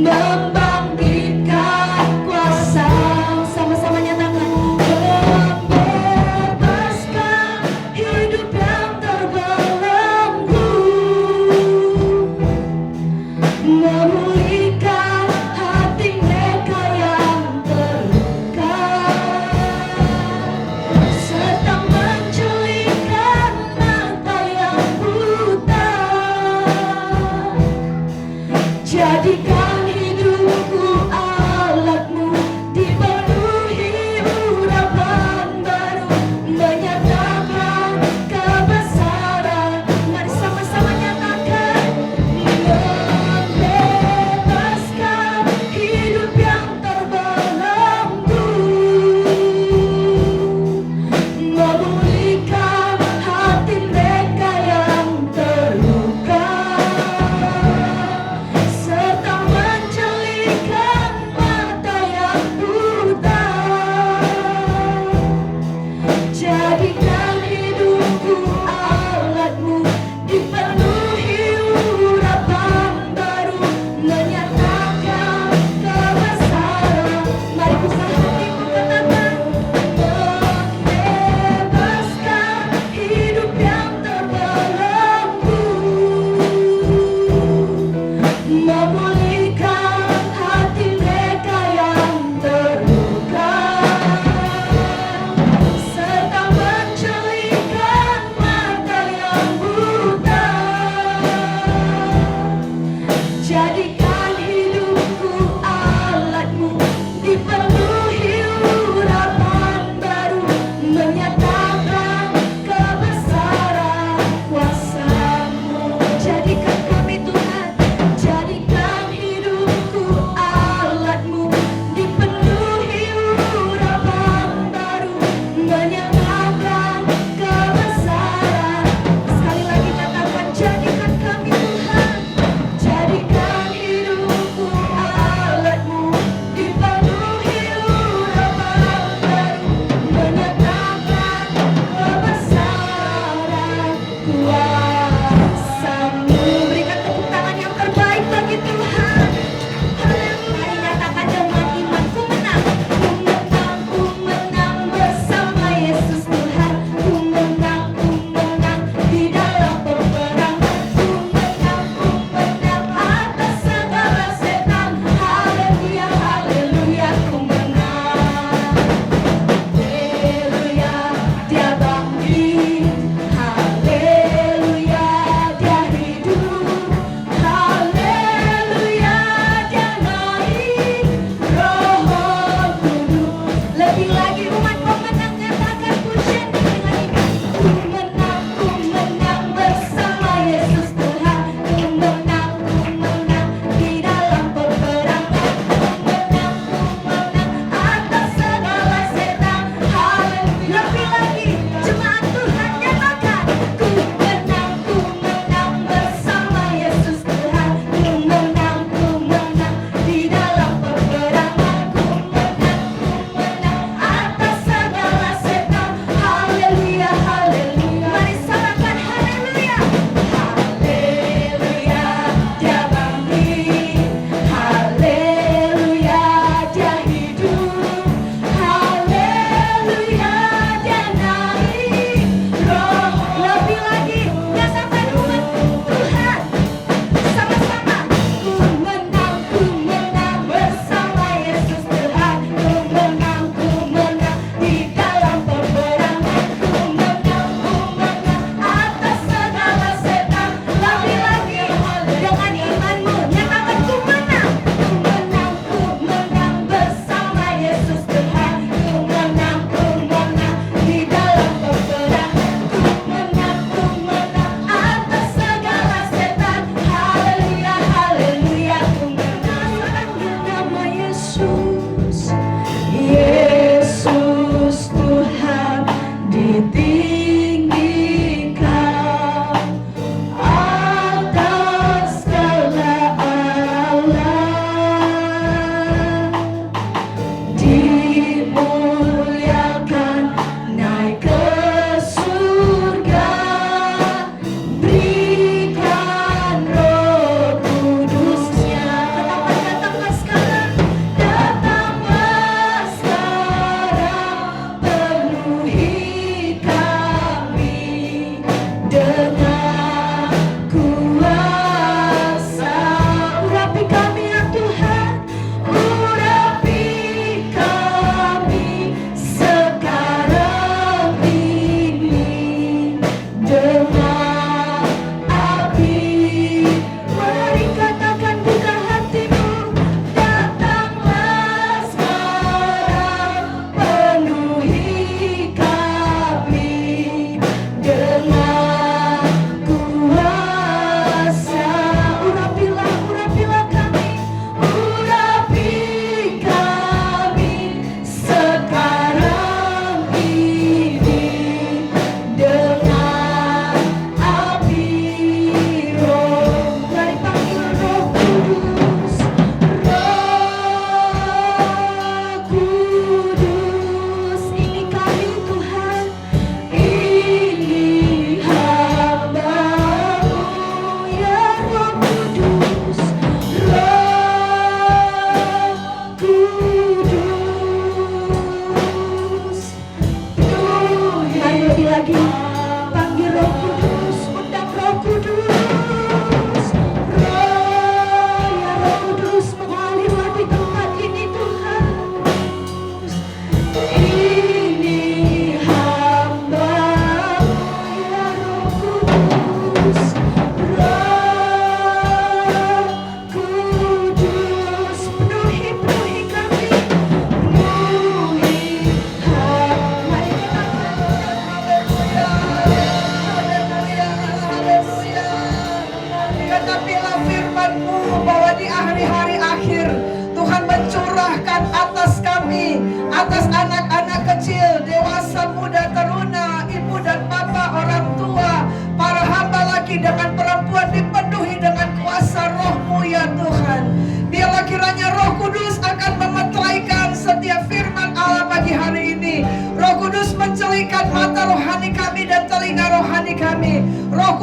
membangkitkan kuasa. Sama-sama nyatakan, membebaskan hidup yang terbelenggu, memulihkan hati mereka yang terluka, serta menjelikan mata yang buta. Jadikan hidupku alatmu, dipenuhi urapan baru, menyatakan kebesaran. Mari sama-sama nyatakan, membebaskan hidup yang terbelenggu, memulihkan hati mereka yang terluka, serta menjelikan mata yang buta. Jadikan hidupku alatmu, dipenuhi urapan baru, menyatakan kebesaran. Mari buka hatimu, katakan, membebaskan hidup yang terbelenggu, memulihkan hati mereka yang terluka, serta menjelikan mata yang buta. Jadikan hidupku alatmu, dipenuhi urapan baru, menyatakan kebesaran kuasa-Mu. Jadikan kami Tuhan, jadikan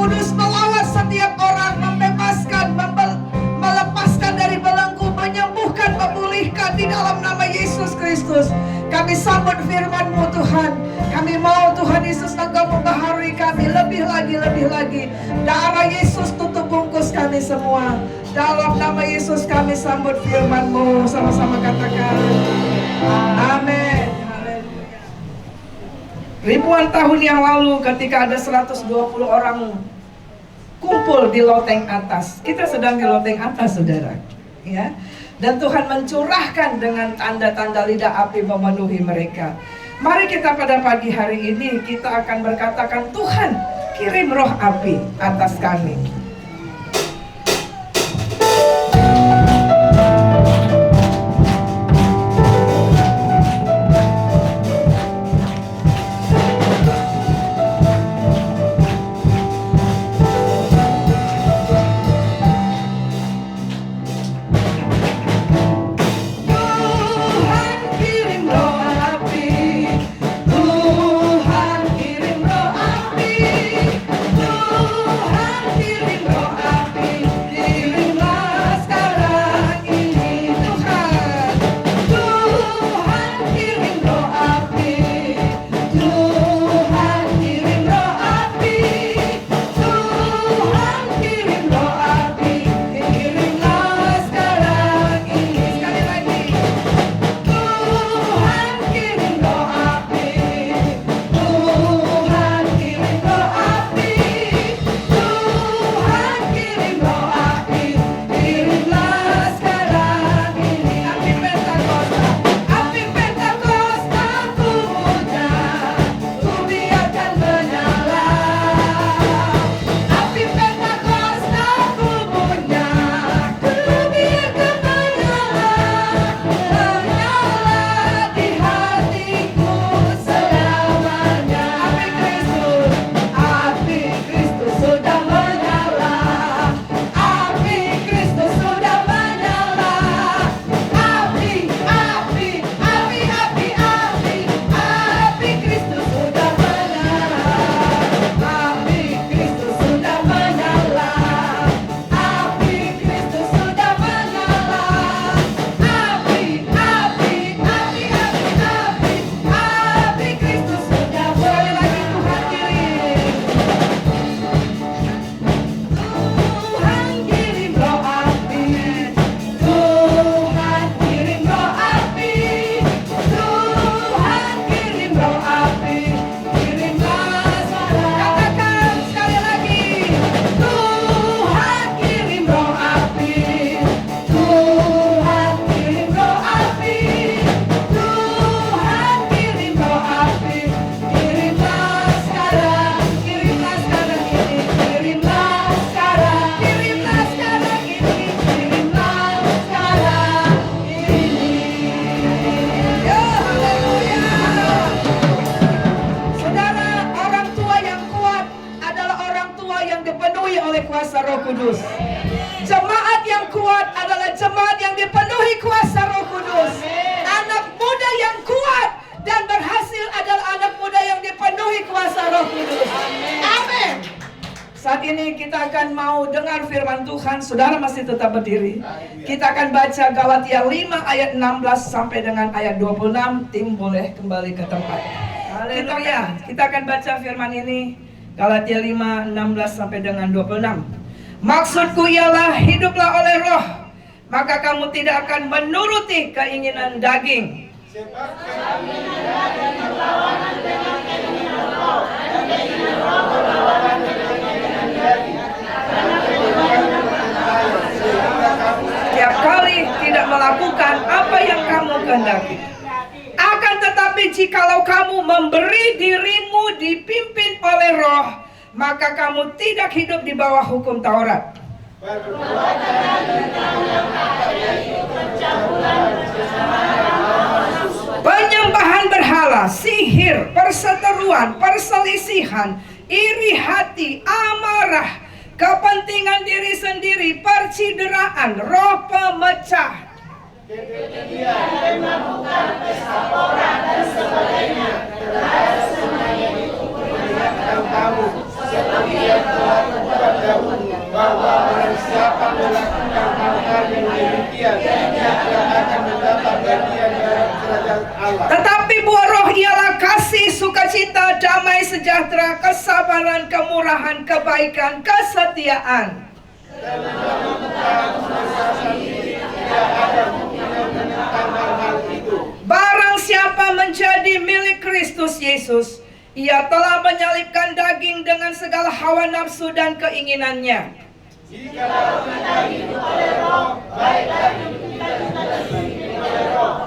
Kudus melawat setiap orang, membebaskan, melepaskan dari belenggu, menyembuhkan, memulihkan di dalam nama Yesus Kristus. Kami sambut firman-Mu Tuhan. Kami mau Tuhan Yesus Engkau membaharui kami lebih lagi. Darah Yesus tutup bungkus kami semua. Dalam nama Yesus kami sambut firman-Mu. Sama-sama katakan amin. Ribuan tahun yang lalu ketika ada 120 orang kumpul di loteng atas. Kita sedang di loteng atas, saudara, ya. Dan Tuhan mencurahkan dengan tanda-tanda lidah api memenuhi mereka. Mari kita pada pagi hari ini kita akan berkatakan, Tuhan kirim roh api atas kami. Saudara masih tetap berdiri. Kita akan baca Galatia 5 ayat 16 sampai dengan ayat 26. Tim boleh kembali ke tempat. Haleluya. Kita akan baca firman ini, Galatia 5 16 sampai dengan 26. Maksudku ialah hiduplah oleh roh, maka kamu tidak akan menuruti keinginan daging. Sebab keinginan berlawanan dengan keinginan roh, dan keinginan roh berlawanan dengan keinginan daging. Setiap kali tidak melakukan apa yang kamu kehendaki. Akan tetapi jikalau kamu memberi dirimu dipimpin oleh roh, maka kamu tidak hidup di bawah hukum Taurat. Penyembahan berhala, sihir, perseteruan, perselisihan, iri hati, amarah, kepentingan diri sendiri, percideraan, roh pemecah, kemudian melakukan pesta pora dan sebagainya, telah semuanya itu melihatkan kamu seperti yang telah dibuat dahulu, bahwa barang siapa melakukan hal-hal yang demikian, dia akan mendapat bagian dalam kerajaan Allah. Tetapi buah roh ialah kasih, sukacita, damai sejahtera, kesabaran, kemurahan, kebaikan, kesetiaan. Barang siapa menjadi milik Kristus Yesus, ia telah menyalibkan daging dengan segala hawa nafsu dan keinginannya.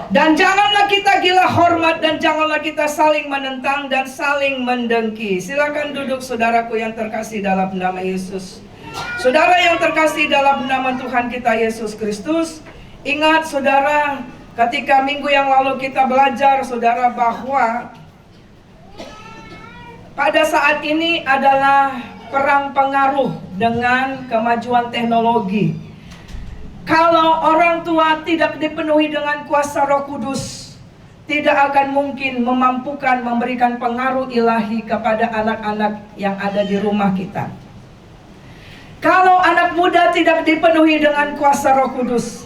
Dan janganlah kita gila hormat, dan janganlah kita saling menentang dan saling mendengki. Silakan duduk saudaraku yang terkasih dalam nama Yesus. Saudara yang terkasih dalam nama Tuhan kita Yesus Kristus, ingat saudara, ketika minggu yang lalu kita belajar saudara bahwa pada saat ini adalah perang pengaruh dengan kemajuan teknologi. Kalau orang tua tidak dipenuhi dengan kuasa Roh Kudus, tidak akan mungkin memampukan memberikan pengaruh ilahi kepada anak-anak yang ada di rumah kita. Kalau anak muda tidak dipenuhi dengan kuasa Roh Kudus,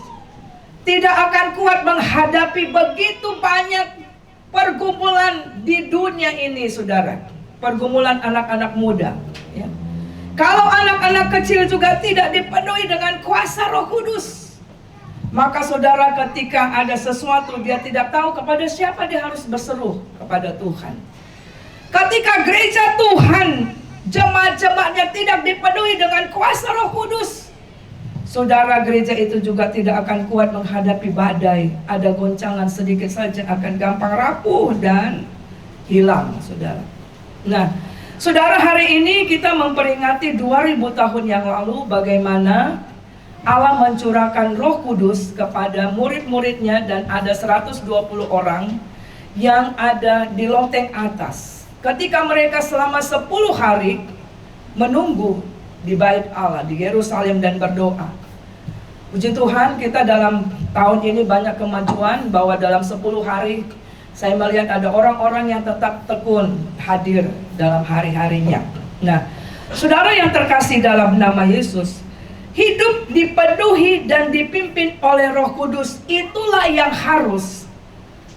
tidak akan kuat menghadapi begitu banyak pergumulan di dunia ini, saudara. Pergumulan anak-anak muda, ya. Kalau anak-anak kecil juga tidak dipenuhi dengan kuasa Roh Kudus, maka saudara ketika ada sesuatu dia tidak tahu kepada siapa dia harus berseru kepada Tuhan. Ketika gereja Tuhan, jemaat-jemaatnya tidak dipenuhi dengan kuasa Roh Kudus, saudara, gereja itu juga tidak akan kuat menghadapi badai. Ada goncangan sedikit saja akan gampang rapuh dan hilang, saudara. Nah, saudara, hari ini kita memperingati 2000 tahun yang lalu bagaimana Allah mencurahkan Roh Kudus kepada murid-muridnya, dan ada 120 orang yang ada di loteng atas. Ketika mereka selama 10 hari menunggu di bait Allah, di Yerusalem, dan berdoa. Puji Tuhan, kita dalam tahun ini banyak kemajuan, bahwa dalam 10 hari saya melihat ada orang-orang yang tetap tekun hadir dalam hari-harinya. Nah, saudara yang terkasih dalam nama Yesus, hidup dipenuhi dan dipimpin oleh Roh Kudus, itulah yang harus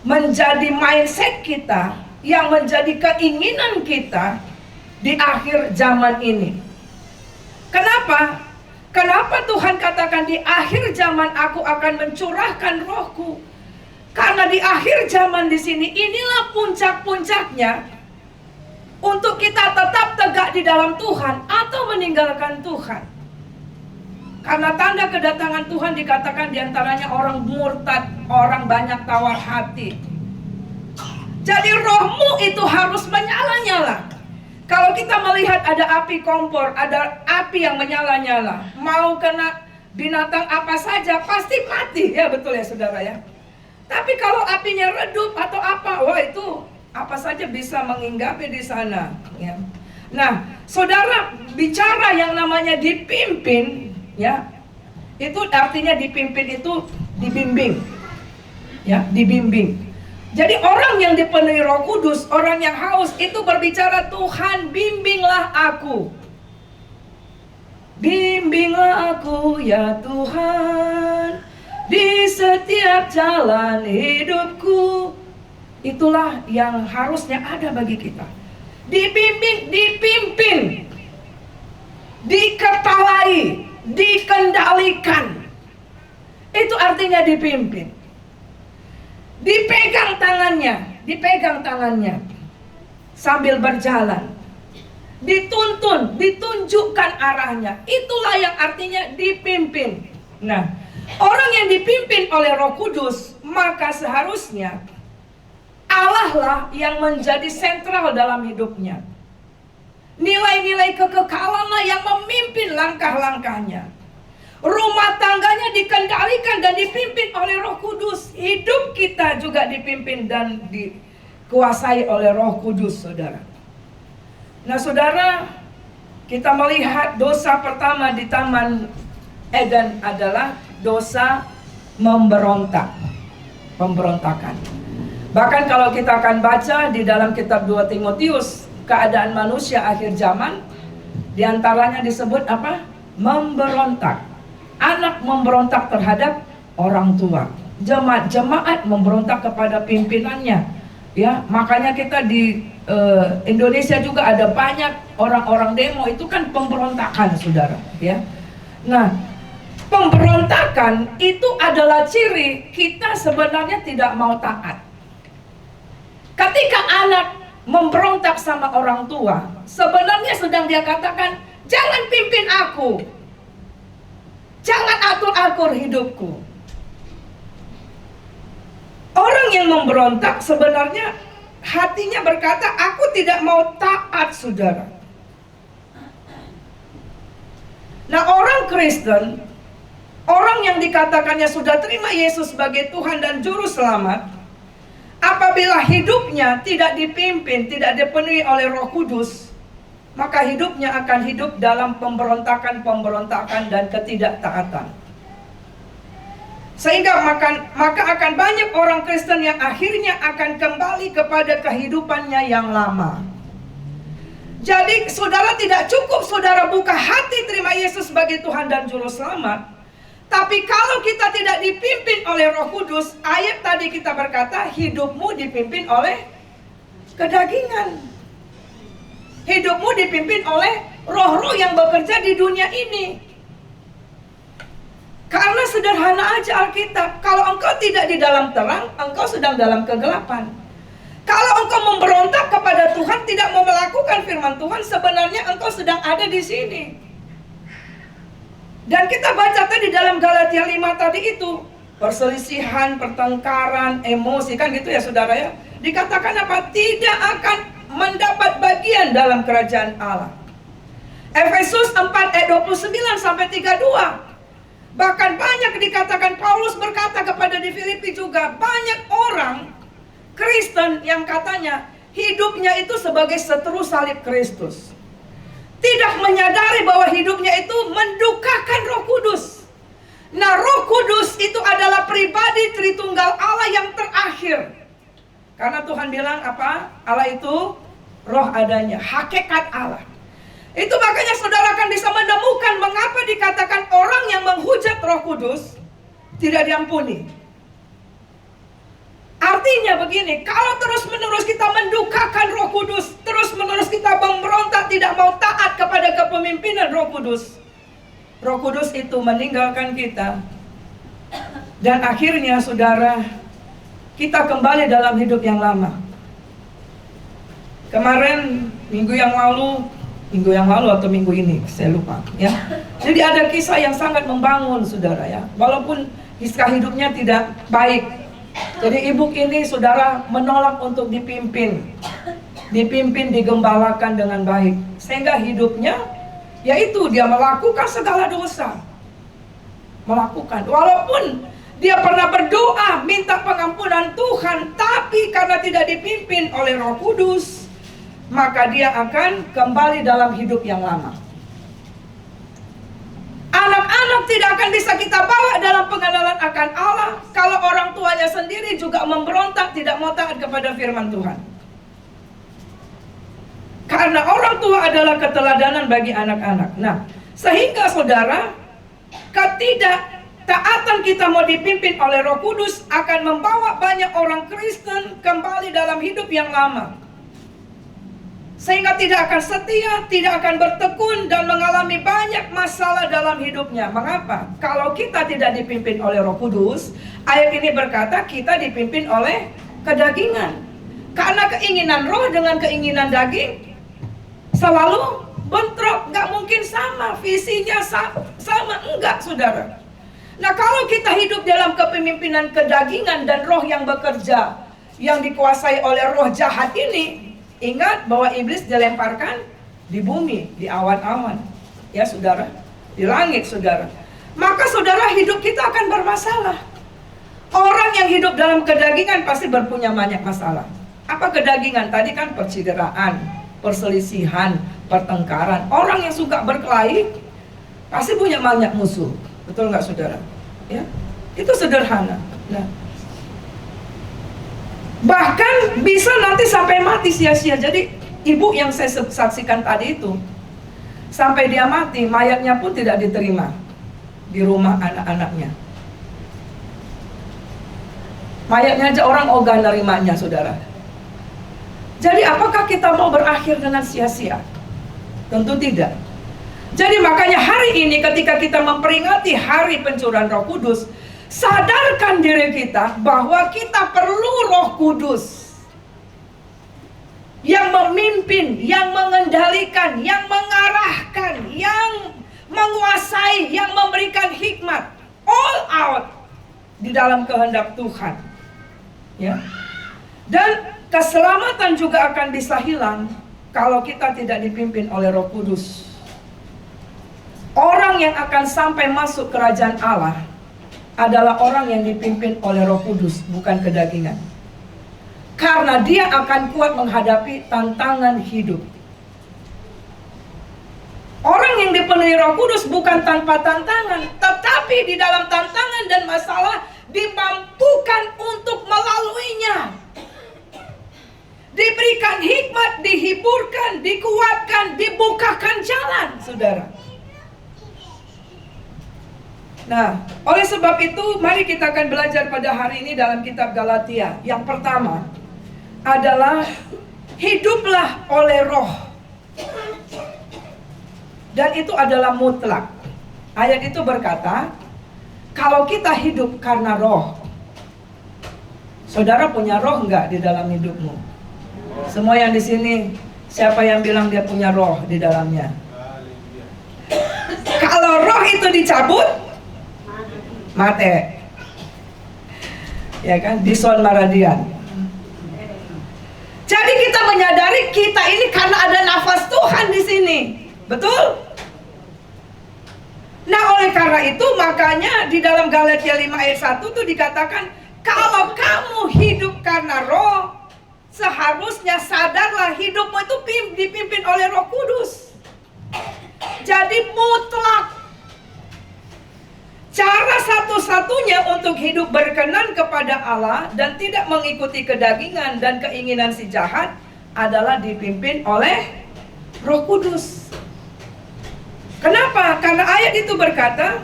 menjadi mindset kita, yang menjadi keinginan kita di akhir zaman ini. Kenapa? Kenapa Tuhan katakan di akhir zaman aku akan mencurahkan Rohku? Karena di akhir zaman di sini, inilah puncak-puncaknya untuk kita tetap tegak di dalam Tuhan atau meninggalkan Tuhan. Karena tanda kedatangan Tuhan dikatakan diantaranya orang murtad, orang banyak tawar hati. Jadi rohmu itu harus menyala-nyala. Kalau kita melihat ada api kompor, ada api yang menyala-nyala, mau kena binatang apa saja pasti mati, ya betul ya saudara ya. Tapi kalau apinya redup atau apa, wah itu apa saja bisa menghinggapi di sana, ya. Nah, saudara, bicara yang namanya dipimpin, ya, itu artinya dipimpin itu dibimbing, ya, dibimbing. Jadi orang yang dipenuhi Roh Kudus, orang yang haus, itu berbicara, Tuhan bimbinglah aku. Bimbinglah aku ya Tuhan, di setiap jalan hidupku. Itulah yang harusnya ada bagi kita. Dibimbing, dipimpin, dikepalai, dikendalikan. Itu artinya dipimpin. Dipegang tangannya sambil berjalan. Dituntun, ditunjukkan arahnya. Itulah yang artinya dipimpin. Nah, orang yang dipimpin oleh Roh Kudus, maka seharusnya Allah lah yang menjadi sentral dalam hidupnya. Nilai-nilai kekekalanlah yang memimpin langkah-langkahnya. Rumah tangganya dikendalikan dan dipimpin oleh Roh Kudus. Hidup kita juga dipimpin dan dikuasai oleh Roh Kudus, saudara. Nah, saudara, kita melihat dosa pertama di Taman Eden adalah dosa memberontak, pemberontakan. Bahkan kalau kita akan baca di dalam kitab 2 Timotius, keadaan manusia akhir zaman, Di antaranya disebut apa? Memberontak. Anak memberontak terhadap orang tua. Jemaat memberontak kepada pimpinannya. Ya, makanya kita di Indonesia juga ada banyak orang-orang demo, itu kan pemberontakan, saudara. Ya, nah, pemberontakan itu adalah ciri kita sebenarnya tidak mau taat. Ketika anak memberontak sama orang tua, sebenarnya sedang dia katakan, jangan pimpin aku, jangan atur-atur hidupku. Orang yang memberontak sebenarnya hatinya berkata, aku tidak mau taat, saudara. Nah, orang Kristen, orang yang dikatakannya sudah terima Yesus sebagai Tuhan dan Juru Selamat, apabila hidupnya tidak dipimpin, tidak dipenuhi oleh Roh Kudus, maka hidupnya akan hidup dalam pemberontakan dan ketidaktaatan. Sehingga maka akan banyak orang Kristen yang akhirnya akan kembali kepada kehidupannya yang lama. Jadi saudara, tidak cukup saudara buka hati terima Yesus sebagai Tuhan dan Juru Selamat, tapi kalau kita tidak dipimpin oleh Roh Kudus, ayat tadi kita berkata, hidupmu dipimpin oleh kedagingan. Hidupmu dipimpin oleh roh-roh yang bekerja di dunia ini. Karena sederhana aja Alkitab, kalau engkau tidak di dalam terang, engkau sedang dalam kegelapan. Kalau engkau memberontak kepada Tuhan, tidak mau melakukan firman Tuhan, sebenarnya engkau sedang ada di sini. Dan kita baca tadi dalam Galatia 5 tadi itu, perselisihan, pertengkaran, emosi, kan gitu ya saudara ya. Dikatakan apa? Tidak akan mendapat bagian dalam kerajaan Allah. Efesus 4 ayat 29 sampai 32. Bahkan banyak dikatakan, Paulus berkata kepada di Filipi juga, banyak orang Kristen yang katanya hidupnya itu sebagai seteru salib Kristus. Tidak menyadari bahwa hidupnya itu mendukakan Roh Kudus. Nah, Roh Kudus itu adalah pribadi Tritunggal Allah yang terakhir. Karena Tuhan bilang apa? Allah itu roh adanya, hakikat Allah. Itu makanya saudara akan bisa menemukan mengapa dikatakan orang yang menghujat Roh Kudus tidak diampuni. Artinya begini, kalau terus-menerus kita mendukakan Roh Kudus, terus-menerus kita memberontak, tidak mau taat kepada kepemimpinan Roh Kudus, Roh Kudus itu meninggalkan kita. Dan akhirnya saudara, kita kembali dalam hidup yang lama. Kemarin, minggu yang lalu atau minggu ini, saya lupa ya. Jadi ada kisah yang sangat membangun saudara ya. Walaupun kisah hidupnya tidak baik. Jadi ibu ini saudara menolak untuk dipimpin, digembalakan dengan baik. Sehingga hidupnya, yaitu dia melakukan segala dosa. Walaupun dia pernah berdoa minta pengampunan Tuhan, tapi karena tidak dipimpin oleh Roh Kudus, maka dia akan kembali dalam hidup yang lama. Anak-anak tidak akan bisa kita bawa dalam pengenalan akan Allah kalau orang tuanya sendiri juga memberontak, tidak mau taat kepada firman Tuhan. Karena orang tua adalah keteladanan bagi anak-anak. Nah, sehingga saudara, ketidaktaatan kita mau dipimpin oleh Roh Kudus akan membawa banyak orang Kristen kembali dalam hidup yang lama. Sehingga tidak akan setia, tidak akan bertekun dan mengalami banyak masalah dalam hidupnya. Mengapa? Kalau kita tidak dipimpin oleh Roh Kudus, ayat ini berkata kita dipimpin oleh kedagingan. Karena keinginan roh dengan keinginan daging selalu bentrok, gak mungkin sama, visinya sama, enggak saudara. Nah, kalau kita hidup dalam kepemimpinan kedagingan dan roh yang bekerja, yang dikuasai oleh roh jahat ini, ingat bahwa iblis dilemparkan di bumi, di awan-awan. Ya saudara, di langit saudara. Maka saudara, hidup kita akan bermasalah. Orang yang hidup dalam kedagingan pasti berpunya banyak masalah. Apa kedagingan? Tadi kan percideraan, perselisihan, pertengkaran. Orang yang suka berkelahi pasti punya banyak musuh. Betul nggak saudara? Ya, itu sederhana. Nah, bahkan bisa nanti sampai mati sia-sia. Jadi ibu yang saya saksikan tadi itu, Sampai dia mati, mayatnya pun tidak diterima di rumah anak-anaknya. Mayatnya aja orang ogah nerimanya, saudara. Jadi apakah kita mau berakhir dengan sia-sia? Tentu tidak. Jadi makanya hari ini ketika kita memperingati hari pencurahan Roh Kudus, sadarkan diri kita bahwa kita perlu Roh Kudus yang memimpin, yang mengendalikan, yang mengarahkan, yang menguasai, yang memberikan hikmat, all out di dalam kehendak Tuhan. Ya. Dan keselamatan juga akan bisa hilang kalau kita tidak dipimpin oleh Roh Kudus. Orang yang akan sampai masuk kerajaan Allah adalah orang yang dipimpin oleh Roh Kudus, bukan kedagingan. Karena dia akan kuat menghadapi tantangan hidup. Orang yang dipenuhi Roh Kudus bukan tanpa tantangan, tetapi di dalam tantangan dan masalah dimampukan untuk melaluinya. Diberikan hikmat, dihiburkan, dikuatkan, dibukakan jalan, saudara. Nah, oleh sebab itu, mari kita akan belajar pada hari ini dalam kitab Galatia. Yang pertama adalah hiduplah oleh Roh. Dan itu adalah mutlak. Ayat itu berkata, kalau kita hidup karena Roh. Saudara punya roh enggak di dalam hidupmu? Semua yang di sini, siapa yang bilang dia punya roh di dalamnya? Kalau roh itu dicabut, mati. Ya kan, dison maradian. Jadi kita menyadari kita ini karena ada nafas Tuhan di sini. Betul? Nah, oleh karena itu makanya di dalam Galatia 5 ayat 1 itu dikatakan, kalau kamu hidup karena roh, seharusnya sadarlah hidupmu itu dipimpin oleh Roh Kudus. Jadi mutlak. Cara satu-satunya untuk hidup berkenan kepada Allah dan tidak mengikuti kedagingan dan keinginan si jahat adalah dipimpin oleh Roh Kudus. Kenapa? Karena ayat itu berkata,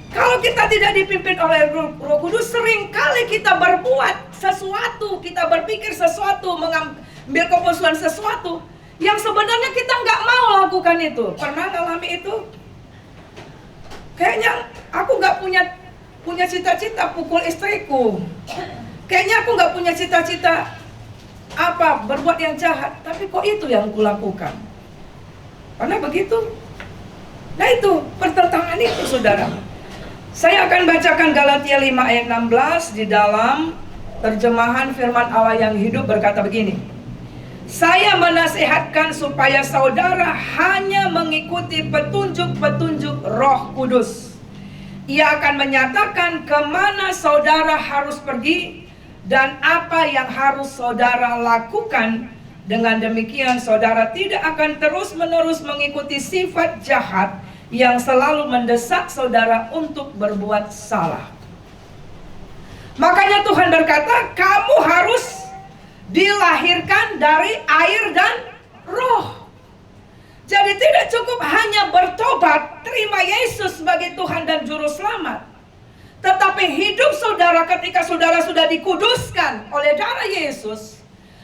kalau kita tidak dipimpin oleh Roh Kudus, seringkali kita berbuat sesuatu, kita berpikir sesuatu, mengambil keputusan sesuatu yang sebenarnya kita nggak mau lakukan itu. Pernah ngalami itu? Kayaknya aku nggak punya cita-cita pukul istriku. Kayaknya aku nggak punya cita-cita berbuat yang jahat. Tapi kok itu yang kulakukan? Karena begitu. Nah itu pertentangan itu, saudara. Saya akan bacakan Galatia 5 ayat 16 di dalam terjemahan firman Allah yang hidup berkata begini. Saya menasihatkan supaya saudara hanya mengikuti petunjuk-petunjuk Roh Kudus. Ia akan menyatakan kemana saudara harus pergi dan apa yang harus saudara lakukan. Dengan demikian saudara tidak akan terus-menerus mengikuti sifat jahat yang selalu mendesak saudara untuk berbuat salah. Makanya Tuhan berkata, kamu harus dilahirkan dari air dan roh. Jadi tidak cukup hanya bertobat, terima Yesus sebagai Tuhan dan Juru Selamat. Tetapi hidup saudara ketika saudara sudah dikuduskan oleh darah Yesus,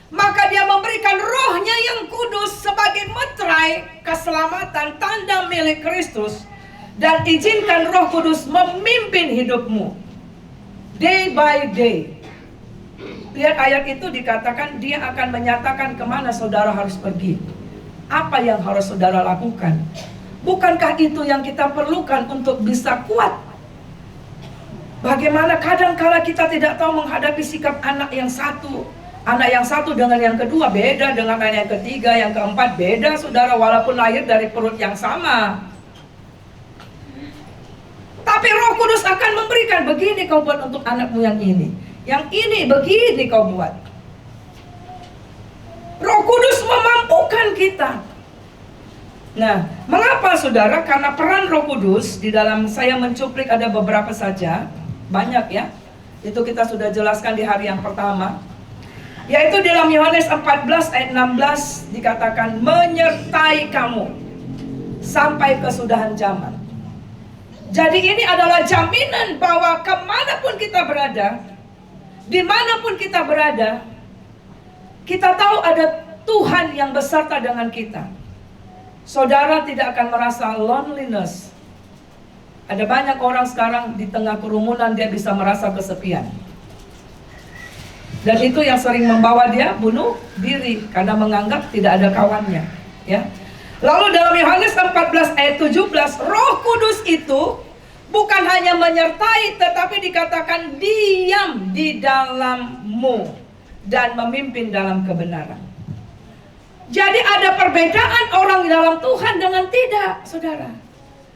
maka dia memberikan rohnya yang kudus sebagai meterai keselamatan, tanda milik Kristus. Dan izinkan Roh Kudus memimpin hidupmu day by day. Lihat ayat itu dikatakan dia akan menyatakan kemana saudara harus pergi, apa yang harus saudara lakukan. Bukankah itu yang kita perlukan untuk bisa kuat? Bagaimana kadang-kala kita tidak tahu menghadapi sikap anak yang satu. Anak yang satu dengan yang kedua beda, dengan anak yang ketiga, yang keempat beda, saudara, walaupun lahir dari perut yang sama. Tapi Roh Kudus akan memberikan, begini kau buat untuk anakmu yang ini, begini kau buat. Roh Kudus memampukan kita. Nah, mengapa saudara? Karena peran Roh Kudus di dalam, saya mencuplik ada beberapa saja, banyak ya. Itu kita sudah jelaskan di hari yang pertama. Yaitu dalam Yohanes 14 ayat 16 dikatakan menyertai kamu. sampai kesudahan zaman. Jadi ini adalah jaminan bahwa kemanapun kita berada, dimanapun kita berada, kita tahu ada Tuhan yang beserta dengan kita. Saudara tidak akan merasa loneliness. Ada banyak orang sekarang di tengah kerumunan dia bisa merasa kesepian. Dan itu yang sering membawa dia bunuh diri karena menganggap tidak ada kawannya, ya. Lalu dalam Yohanes 14 ayat 17, Roh Kudus itu bukan hanya menyertai tetapi dikatakan diam di dalammu dan memimpin dalam kebenaran. Jadi ada perbedaan orang dalam Tuhan dengan tidak, saudara.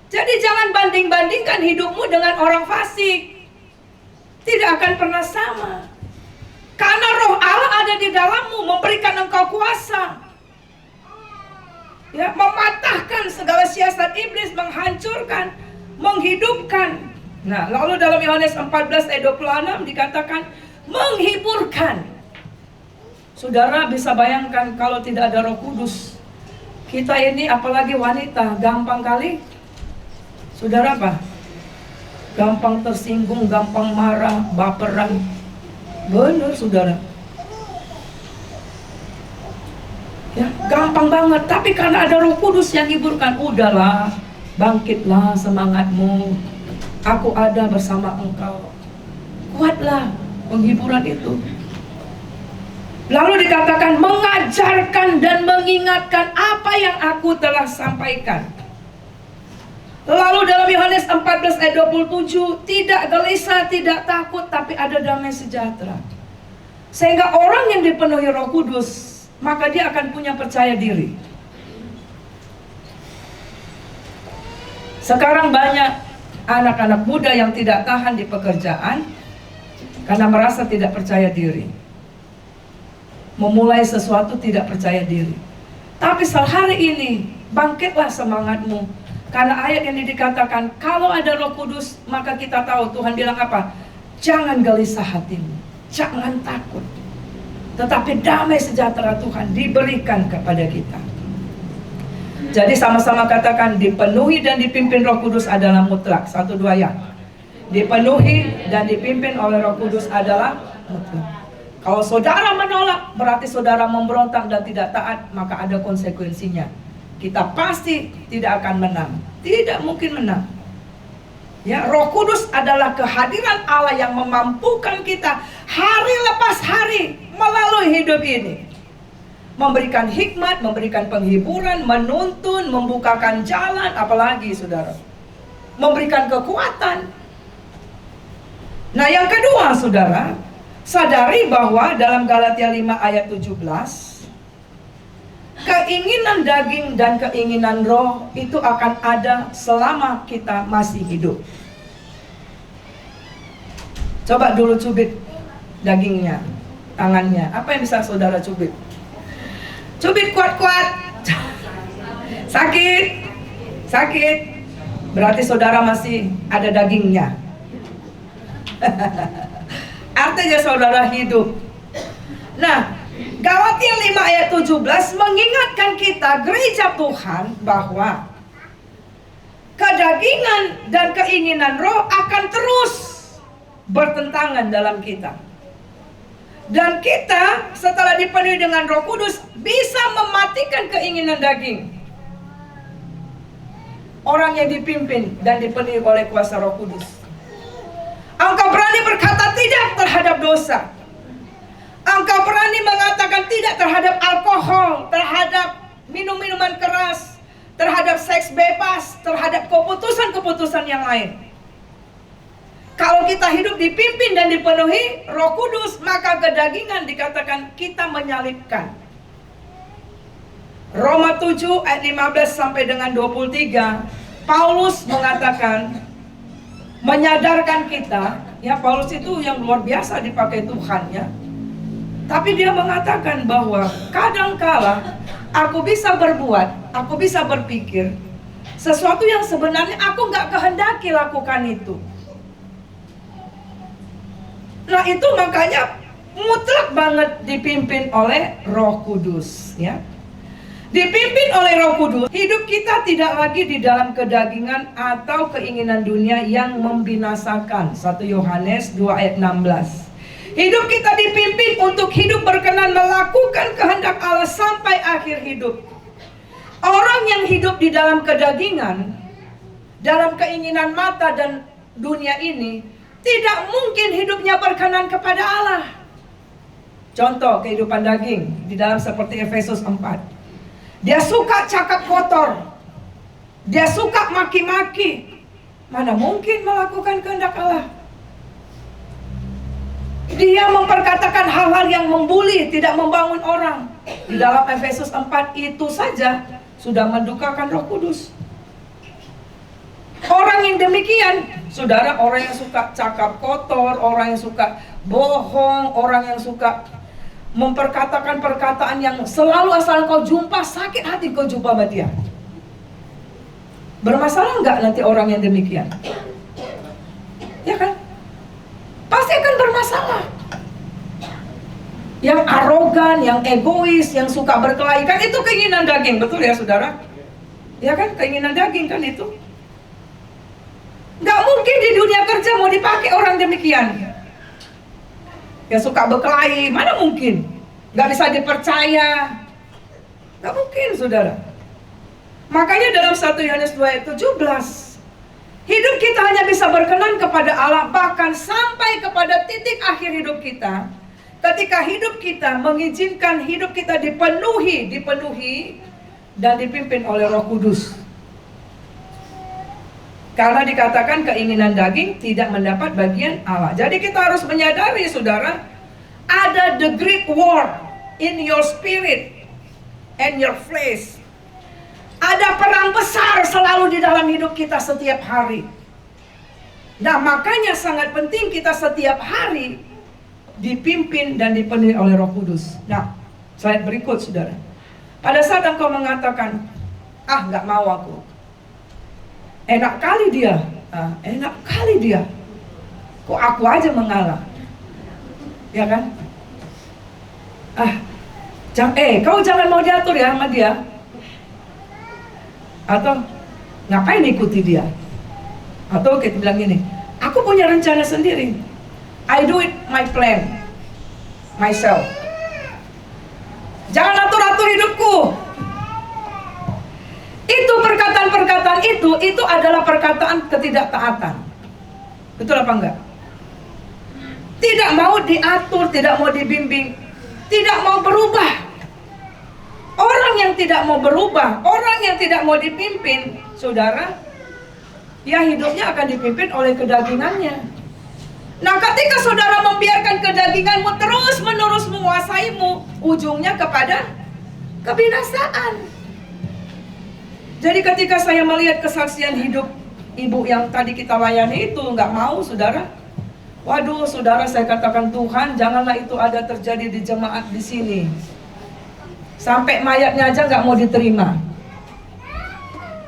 Jadi jangan banding-bandingkan hidupmu dengan orang fasik. Tidak akan pernah sama. Karena Roh Allah ada di dalammu, memberikan engkau kuasa, ya, mematahkan segala siasat iblis, menghancurkan, menghidupkan. Nah, lalu dalam Yohanes 14 ayat 26 dikatakan menghiburkan. Saudara bisa bayangkan kalau tidak ada Roh Kudus, kita ini apalagi wanita, gampang kali, saudara apa? Gampang tersinggung, gampang marah, baperan. Benar, saudara. Ya, gampang banget. Tapi karena ada Roh Kudus yang hiburkan, udahlah, bangkitlah semangatmu. Aku ada bersama engkau. Kuatlah, penghiburan itu. Lalu dikatakan mengajarkan dan mengingatkan apa yang aku telah sampaikan. Lalu dalam Yohanes 14 ayat 27, tidak gelisah, tidak takut, tapi ada damai sejahtera. Sehingga orang yang dipenuhi Roh Kudus, maka dia akan punya percaya diri. Sekarang banyak anak-anak muda yang tidak tahan di pekerjaan karena merasa tidak percaya diri. Memulai sesuatu tidak percaya diri. Tapi hari ini, bangkitlah semangatmu. Karena ayat yang dikatakan, kalau ada Roh Kudus, maka kita tahu Tuhan bilang apa? Jangan gelisah hatimu, jangan takut. Tetapi damai sejahtera Tuhan diberikan kepada kita. Jadi sama-sama katakan, dipenuhi dan dipimpin Roh Kudus adalah mutlak. 1, 2 ya. Dipenuhi dan dipimpin oleh Roh Kudus adalah mutlak. Kalau saudara menolak, berarti saudara memberontak dan tidak taat, maka ada konsekuensinya. Kita pasti tidak akan menang. Tidak mungkin menang. Ya, Roh Kudus adalah kehadiran Allah yang memampukan kita hari lepas hari melalui hidup ini. Memberikan hikmat, memberikan penghiburan, menuntun, membukakan jalan, apalagi saudara. Memberikan kekuatan. Nah, yang kedua saudara, sadari bahwa dalam Galatia 5 ayat 17, keinginan daging dan keinginan roh itu akan ada selama kita masih hidup. Coba dulu cubit dagingnya, tangannya. Apa yang bisa saudara cubit? Cubit kuat-kuat. Sakit. Sakit. Berarti saudara masih ada dagingnya. Artinya saudara hidup. Nah, Galatia 5 ayat 17 mengingatkan kita gereja Tuhan bahwa kedagingan dan keinginan roh akan terus bertentangan dalam kita. Dan kita setelah dipenuhi dengan Roh Kudus bisa mematikan keinginan daging. Orang yang dipimpin dan dipenuhi oleh kuasa Roh Kudus. Engkau berani berkata tidak terhadap dosa. Engkau berani mengatakan tidak terhadap alkohol, terhadap minum-minuman keras, terhadap seks bebas, terhadap keputusan-keputusan yang lain. Kalau kita hidup dipimpin dan dipenuhi Roh Kudus, maka kedagingan dikatakan kita menyalibkan. Roma 7 ayat 15 sampai dengan 23, Paulus mengatakan, menyadarkan kita, ya Paulus itu yang luar biasa dipakai Tuhan ya. Tapi dia mengatakan bahwa kadangkala aku bisa berbuat, aku bisa berpikir sesuatu yang sebenarnya aku gak kehendaki lakukan itu. Nah itu makanya mutlak banget dipimpin oleh Roh Kudus ya. Dipimpin oleh Roh Kudus, hidup kita tidak lagi di dalam kedagingan atau keinginan dunia yang membinasakan. 1 Yohanes 2 ayat 16. Hidup kita dipimpin untuk hidup berkenan melakukan kehendak Allah sampai akhir hidup. Orang yang hidup di dalam kedagingan, dalam keinginan mata dan dunia ini, tidak mungkin hidupnya berkenan kepada Allah. Contoh kehidupan daging di dalam seperti Efesus 4. Dia suka cakap kotor, dia suka maki-maki. Mana mungkin melakukan kehendak Allah? Dia memperkatakan hal-hal yang membuli, tidak membangun orang. Di dalam Efesus 4 itu saja sudah mendukakan Roh Kudus. Orang yang demikian, saudara, orang yang suka cakap kotor, orang yang suka bohong, orang yang suka memperkatakan perkataan yang selalu asal kau jumpa, sakit hati kau jumpa sama dia. Bermasalah enggak nanti orang yang demikian? Ya kan? Pasti akan bermasalah. Yang arogan, yang egois, yang suka berkelahi, kan itu keinginan daging, betul ya saudara? Ya kan, keinginan daging kan itu. Nggak mungkin di dunia kerja mau dipakai orang demikian. Yang suka berkelahi, mana mungkin? Nggak bisa dipercaya. Nggak mungkin saudara. Makanya dalam 1 Yohanes 2 ayat 17, hidup kita hanya bisa berkenan kepada Allah bahkan sampai kepada titik akhir hidup kita. Ketika hidup kita mengizinkan hidup kita dipenuhi dan dipimpin oleh Roh Kudus. Karena dikatakan keinginan daging tidak mendapat bagian Allah. Jadi kita harus menyadari saudara, ada the great war in your spirit and your flesh. Ada perang besar selalu di dalam hidup kita setiap hari. Nah, makanya sangat penting kita setiap hari dipimpin dan dipenuhi oleh Roh Kudus. Nah, slide berikut saudara. Pada saat engkau mengatakan, nggak mau aku, enak kali dia, kok aku aja mengalah, ya kan? Kau jangan mau diatur ya sama dia, atau ngapain ikuti dia, atau kita bilang gini, aku punya rencana sendiri, I do it my plan, myself. Jangan atur-atur hidupku. Itu perkataan-perkataan itu adalah perkataan ketidaktaatan. Betul apa enggak? Tidak mau diatur, tidak mau dibimbing, tidak mau berubah. Orang yang tidak mau berubah, orang yang tidak mau dipimpin, saudara, ya hidupnya akan dipimpin oleh kedagingannya. Nah, ketika saudara membiarkan kedaginganmu terus-menerus menguasaimu, ujungnya kepada kebinasaan. Jadi ketika saya melihat kesaksian hidup ibu yang tadi kita layani itu, nggak mau saudara. Waduh saudara, saya katakan Tuhan, janganlah itu ada terjadi di jemaat di sini. Sampai mayatnya aja nggak mau diterima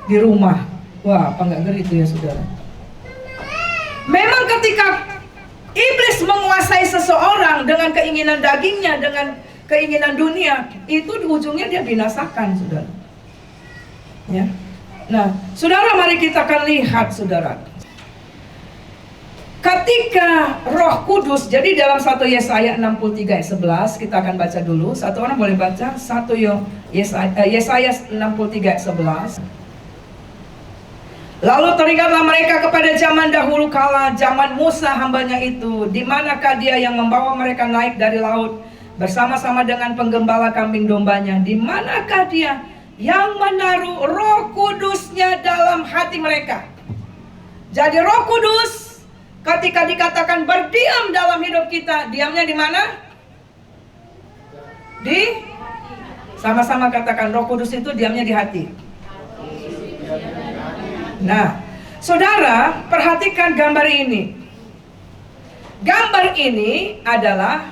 di rumah. Wah, apa nggak ngeri itu ya saudara. Memang ketika iblis menguasai seseorang dengan keinginan dagingnya, dengan keinginan dunia, itu di ujungnya dia binasakan saudara. Ya. Nah, saudara, mari kita akan lihat saudara. Ketika Roh Kudus, jadi dalam 1 Yesaya 63 ayat 11, kita akan baca dulu. Satu orang boleh baca 1 Yesaya 63 ayat 11. Lalu teringatlah mereka kepada zaman dahulu kala, zaman Musa hambanya itu, di manakah dia yang membawa mereka naik dari laut bersama-sama dengan penggembala kambing dombanya? Di manakah dia yang menaruh Roh Kudusnya dalam hati mereka? Jadi Roh Kudus ketika dikatakan berdiam dalam hidup kita, diamnya di mana? Sama-sama katakan, Roh Kudus itu diamnya di hati. Nah, saudara, perhatikan gambar ini. Gambar ini adalah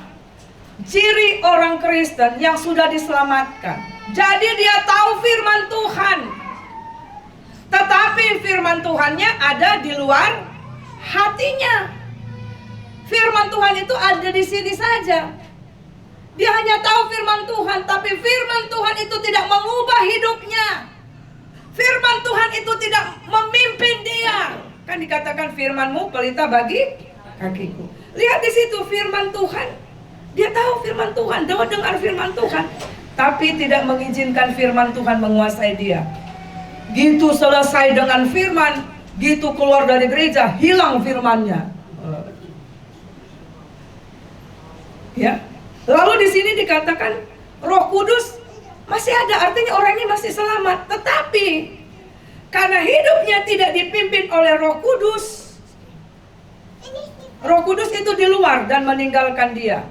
ciri orang Kristen yang sudah diselamatkan. Jadi dia tahu firman Tuhan, tetapi firman Tuhannya ada di luar hatinya. Firman Tuhan itu ada di sini saja. Dia hanya tahu firman Tuhan, tapi firman Tuhan itu tidak mengubah hidupnya. Firman Tuhan itu tidak memimpin dia. Kan dikatakan firman-Mu pelita bagi kakiku. Lihat di situ firman Tuhan. Dia tahu firman Tuhan, dia dengar firman Tuhan, tapi tidak mengizinkan firman Tuhan menguasai dia. Gitu selesai dengan firman, gitu keluar dari gereja, hilang firmannya. Ya. Lalu di sini dikatakan Roh Kudus masih ada, artinya orang ini masih selamat. Tetapi karena hidupnya tidak dipimpin oleh Roh Kudus, Roh Kudus itu di luar dan meninggalkan dia.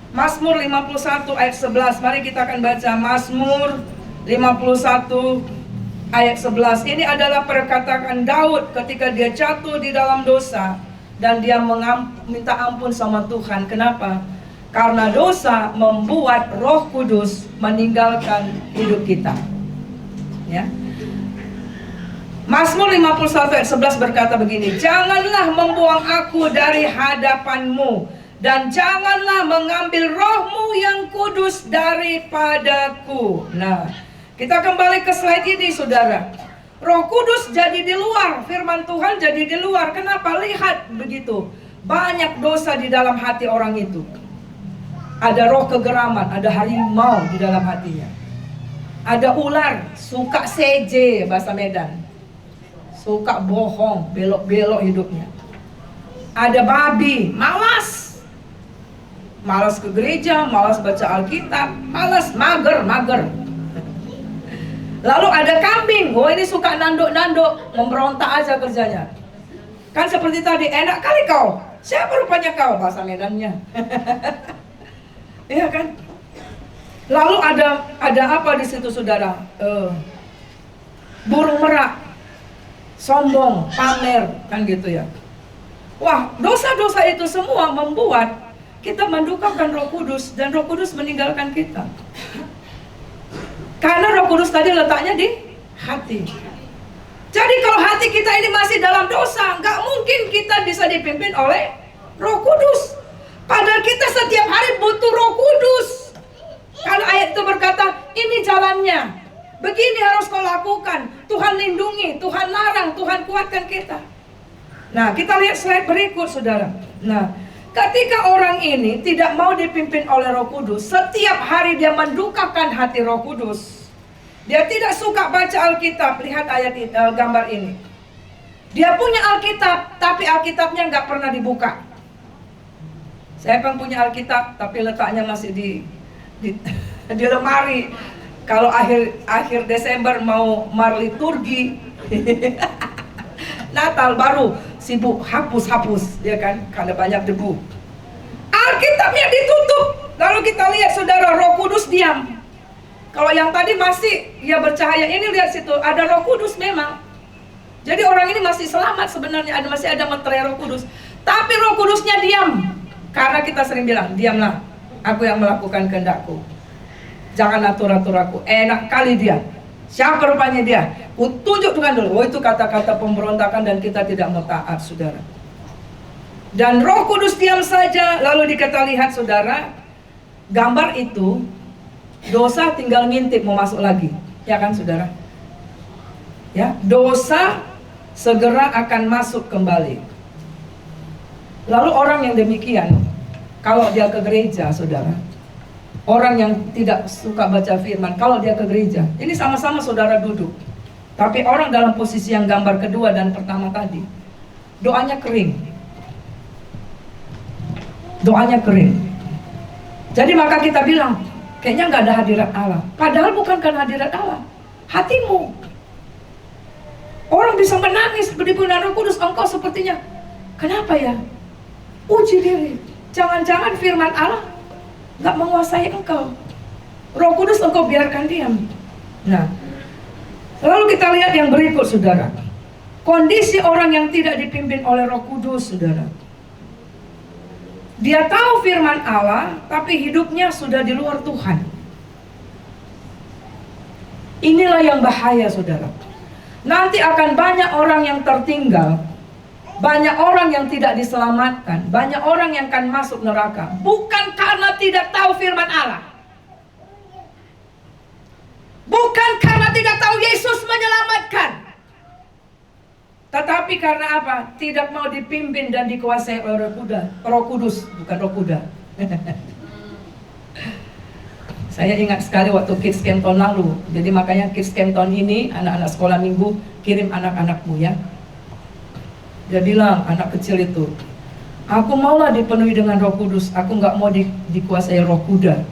Mazmur 51 ayat 11. Mari kita akan baca Mazmur 51 ayat 11. Ini adalah perkataan Daud ketika dia jatuh di dalam dosa dan dia minta ampun sama Tuhan. Kenapa? Karena dosa membuat Roh Kudus meninggalkan hidup kita. Ya. Mazmur 51 ayat 11 berkata begini, janganlah membuang aku dari hadapan-Mu, dan janganlah mengambil Roh-Mu yang kudus daripadaku. Nah, kita kembali ke slide ini, saudara. Roh Kudus jadi di luar, firman Tuhan jadi di luar. Kenapa? Lihat begitu, banyak dosa di dalam hati orang itu. Ada roh kegeraman, ada harimau di dalam hatinya. Ada ular, suka seje bahasa Medan, suka bohong, belok-belok hidupnya. Ada babi, malas ke gereja, malas baca Alkitab, malas, mager. Lalu ada kambing, oh ini suka nanduk-nanduk, memberontak aja kerjanya. Kan seperti tadi, enak kali kau, siapa rupanya kau, bahasa Medannya. Iya kan? Lalu ada apa di situ, saudara? Burung merak, sombong, pamer, kan gitu ya. Wah, dosa-dosa itu semua membuat kita mendukakan Roh Kudus, dan Roh Kudus meninggalkan kita. Karena Roh Kudus tadi letaknya di hati. Jadi kalau hati kita ini masih dalam dosa, nggak mungkin kita bisa dipimpin oleh Roh Kudus. Padahal kita setiap hari butuh Roh Kudus. Karena ayat itu berkata, ini jalannya, begini harus kau lakukan. Tuhan lindungi, Tuhan larang, Tuhan kuatkan kita. Nah, kita lihat slide berikut, saudara. Nah, ketika orang ini tidak mau dipimpin oleh Roh Kudus, setiap hari dia mendukakan hati Roh Kudus. Dia tidak suka baca Alkitab. Lihat ayat gambar ini. Dia punya Alkitab, tapi Alkitabnya nggak pernah dibuka. Saya pun punya Alkitab, tapi letaknya masih di lemari. Kalau akhir Desember mau liturgi, Natal baru sibuk hapus, ya kan? Karena banyak debu. Alkitabnya ditutup. Lalu kita lihat, saudara, Roh Kudus diam. Kalau yang tadi masih ya bercahaya, ini lihat situ ada Roh Kudus memang. Jadi orang ini masih selamat sebenarnya, masih ada meterai Roh Kudus. Tapi Roh Kudusnya diam. Karena kita sering bilang, diamlah, aku yang melakukan kehendakku. Jangan atur-atur aku. Enak kali dia. Siapa rupanya dia? Tunjukkan dulu. Oh, itu kata-kata pemberontakan dan kita tidak mau taat, saudara. Dan Roh Kudus diam saja. Lalu kita lihat, saudara, gambar itu dosa tinggal ngintip mau masuk lagi, ya kan, saudara? Ya, dosa segera akan masuk kembali. Lalu orang yang demikian, kalau dia ke gereja, saudara, orang yang tidak suka baca firman, kalau dia ke gereja, ini sama-sama saudara duduk, tapi orang dalam posisi yang gambar kedua dan pertama tadi, doanya kering. Doanya kering. Jadi maka kita bilang, kayaknya nggak ada hadirat Allah. Padahal bukan karena hadirat Allah, hatimu. Orang bisa menangis dipenuhi Roh Kudus, engkau sepertinya, kenapa ya? Uji diri. Jangan-jangan firman Allah nggak menguasai engkau. Roh Kudus engkau biarkan diam. Nah, lalu kita lihat yang berikut, saudara. Kondisi orang yang tidak dipimpin oleh Roh Kudus, saudara. Dia tahu firman Allah, tapi hidupnya sudah di luar Tuhan. Inilah yang bahaya, saudara. Nanti akan banyak orang yang tertinggal Banyak orang yang tidak diselamatkan, banyak orang yang akan masuk neraka, bukan karena tidak tahu firman Allah, bukan karena tidak tahu Yesus menyelamatkan, tetapi karena apa? Tidak mau dipimpin dan dikuasai oleh Roh Kudus, bukan Roh Kuda. Saya ingat sekali waktu Kids Camp tahun lalu. Jadi makanya Kids Camp tahun ini, anak-anak sekolah minggu, kirim anak-anakmu ya. Dia bilang, anak kecil itu, aku maulah dipenuhi dengan Roh Kudus, aku nggak mau dikuasai roh kuda.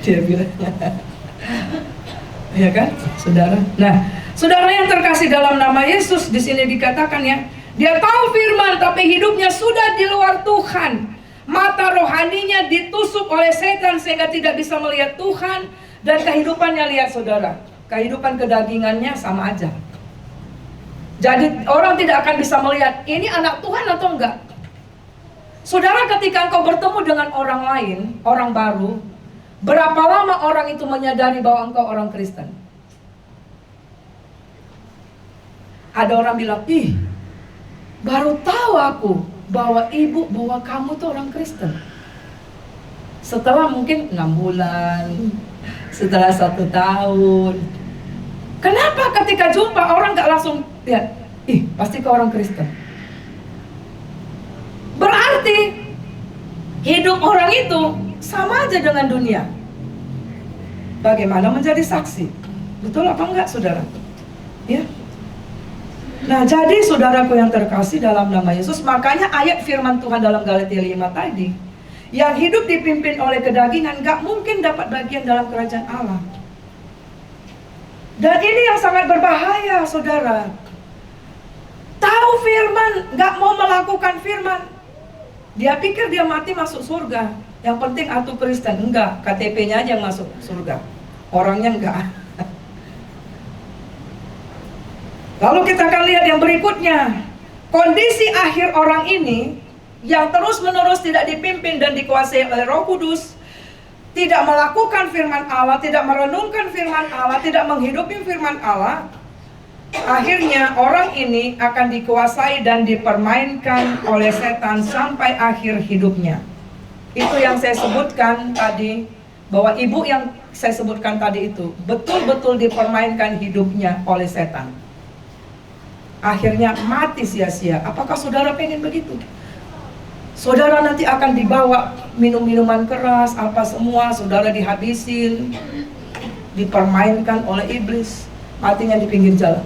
Dia bilang, ya kan, saudara. Nah, saudara yang terkasih dalam nama Yesus, di sini dikatakan ya, dia tahu firman, tapi hidupnya sudah di luar Tuhan. Mata rohaninya ditusuk oleh setan sehingga tidak bisa melihat Tuhan, dan kehidupannya, lihat saudara, kehidupan kedagingannya sama aja. Jadi orang tidak akan bisa melihat ini anak Tuhan atau enggak. Saudara, ketika engkau bertemu dengan orang lain, orang baru, berapa lama orang itu menyadari bahwa engkau orang Kristen? Ada orang bilang, ih, baru tahu aku bahwa kamu tuh orang Kristen. Setelah mungkin 6 bulan, setelah 1 tahun. Kenapa ketika jumpa orang gak langsung lihat, ih pasti kau orang Kristen? Berarti hidup orang itu sama aja dengan dunia. Bagaimana menjadi saksi? Betul apa enggak, saudara? Ya. Nah, jadi saudaraku yang terkasih dalam nama Yesus, makanya ayat firman Tuhan dalam Galatia 5 tadi, yang hidup dipimpin oleh kedagingan gak mungkin dapat bagian dalam kerajaan Allah. Dan ini yang sangat berbahaya, saudara. Tahu firman, gak mau melakukan firman. Dia pikir dia mati masuk surga. Yang penting aku Kristen. Enggak, KTP-nya aja yang masuk surga, orangnya enggak. Lalu kita akan lihat yang berikutnya. Kondisi akhir orang ini yang terus-menerus tidak dipimpin dan dikuasai oleh Roh Kudus, tidak melakukan firman Allah, tidak merenungkan firman Allah, tidak menghidupi firman Allah, akhirnya orang ini akan dikuasai dan dipermainkan oleh setan sampai akhir hidupnya. Itu yang saya sebutkan tadi, bahwa ibu yang saya sebutkan tadi itu betul-betul dipermainkan hidupnya oleh setan. Akhirnya mati sia-sia. Apakah saudara pengen begitu? Saudara nanti akan dibawa minum-minuman keras, apa semua, saudara dihabisin, dipermainkan oleh iblis, matinya di pinggir jalan.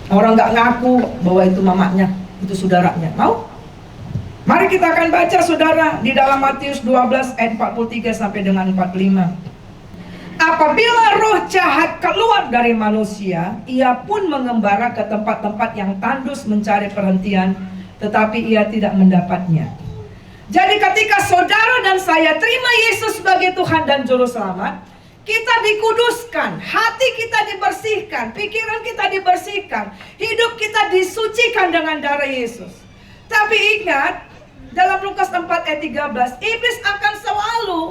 Orang gak ngaku bahwa itu mamanya, itu saudaranya. Mau? Mari kita akan baca, saudara, di dalam Matius 12 ayat 43 sampai dengan 45. Apabila roh jahat keluar dari manusia, ia pun mengembara ke tempat-tempat yang tandus mencari perhentian, tetapi ia tidak mendapatnya. Jadi ketika saudara dan saya terima Yesus sebagai Tuhan dan Juru Selamat, kita dikuduskan, hati kita dibersihkan, pikiran kita dibersihkan, hidup kita disucikan dengan darah Yesus. Tapi ingat, dalam Lukas 4 ayat 13, iblis akan selalu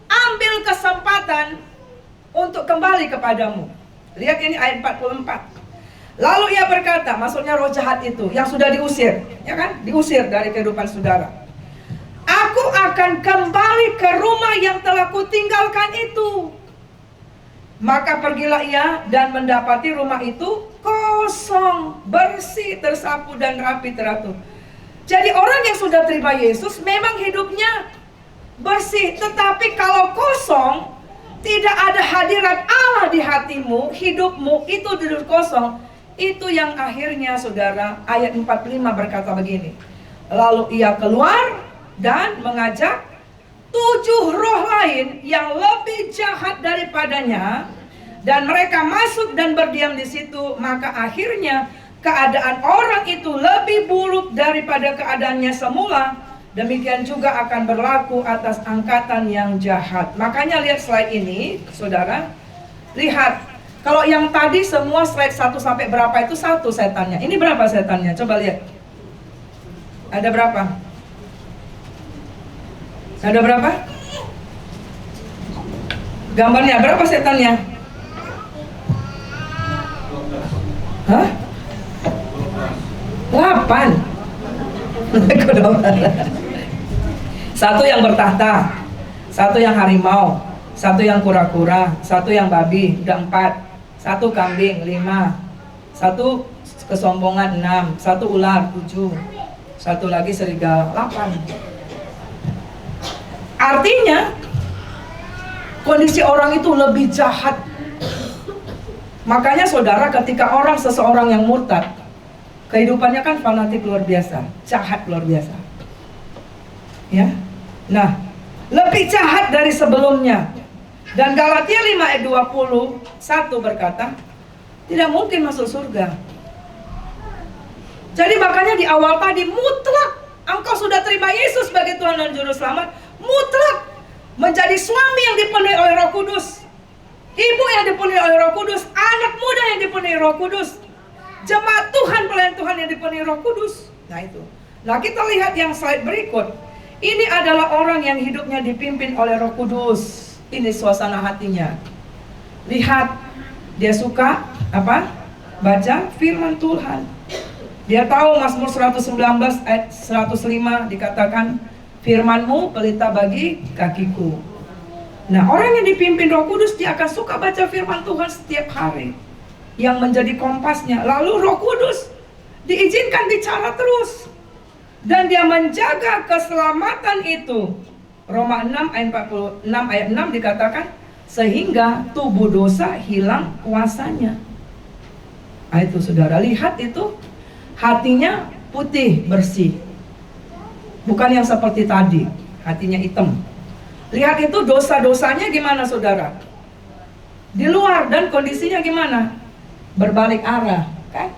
ambil kesempatan untuk kembali kepadamu. Lihat ini ayat 44. Lalu ia berkata, maksudnya roh jahat itu yang sudah diusir, ya kan? Diusir dari kehidupan saudara. Aku akan kembali ke rumah yang telah kutinggalkan itu. Maka pergilah ia dan mendapati rumah itu kosong, bersih, tersapu dan rapi teratur. Jadi orang yang sudah terima Yesus memang hidupnya bersih, tetapi kalau kosong, tidak ada hadirat Allah di hatimu, hidupmu itu duduk kosong. Itu yang akhirnya, saudara, ayat 45 berkata begini. Lalu ia keluar dan mengajak 7 roh lain yang lebih jahat daripadanya, dan mereka masuk dan berdiam di situ. Maka akhirnya keadaan orang itu lebih buruk daripada keadaannya semula. Demikian juga akan berlaku atas angkatan yang jahat. Makanya lihat slide ini, saudara. Lihat, kalau yang tadi semua slide 1 sampai berapa itu 1 setannya. Ini berapa setannya? Coba lihat. Ada berapa? Ada berapa? Gambarnya berapa setannya? Hah? 8. Satu yang bertahta, satu yang harimau, satu yang kura-kura, satu yang babi, udah 4. Satu kambing, 5. Satu kesombongan, 6. Satu ular, 7. Satu lagi serigala, 8. Artinya kondisi orang itu lebih jahat. Makanya saudara, ketika seseorang yang murtad, kehidupannya kan fanatik luar biasa, jahat luar biasa. Ya. Nah, lebih jahat dari sebelumnya. Dan Galatia 5 ayat 21 berkata, tidak mungkin masuk surga. Jadi makanya di awal tadi mutlak engkau sudah terima Yesus sebagai Tuhan dan Juru Selamat, mutlak menjadi suami yang dipenuhi oleh Roh Kudus, ibu yang dipenuhi oleh Roh Kudus, anak muda yang dipenuhi Roh Kudus, jemaat Tuhan, pelayan Tuhan yang dipenuhi Roh Kudus. Nah itu. Nah kita lihat yang slide berikut. Ini adalah orang yang hidupnya dipimpin oleh Roh Kudus. Ini suasana hatinya. Lihat, dia suka apa? Baca firman Tuhan. Dia tahu Mazmur 119 ayat 105 dikatakan, firman-Mu pelita bagi kakiku. Nah, orang yang dipimpin Roh Kudus, dia akan suka baca firman Tuhan setiap hari, yang menjadi kompasnya. Lalu Roh Kudus diizinkan bicara terus, dan dia menjaga keselamatan itu. Roma 6 ayat 6 dikatakan, sehingga tubuh dosa hilang kuasanya. Nah, itu saudara, lihat itu, hatinya putih bersih, bukan yang seperti tadi, hatinya hitam. Lihat itu dosa-dosanya gimana saudara, di luar, dan kondisinya gimana, berbalik arah, kan?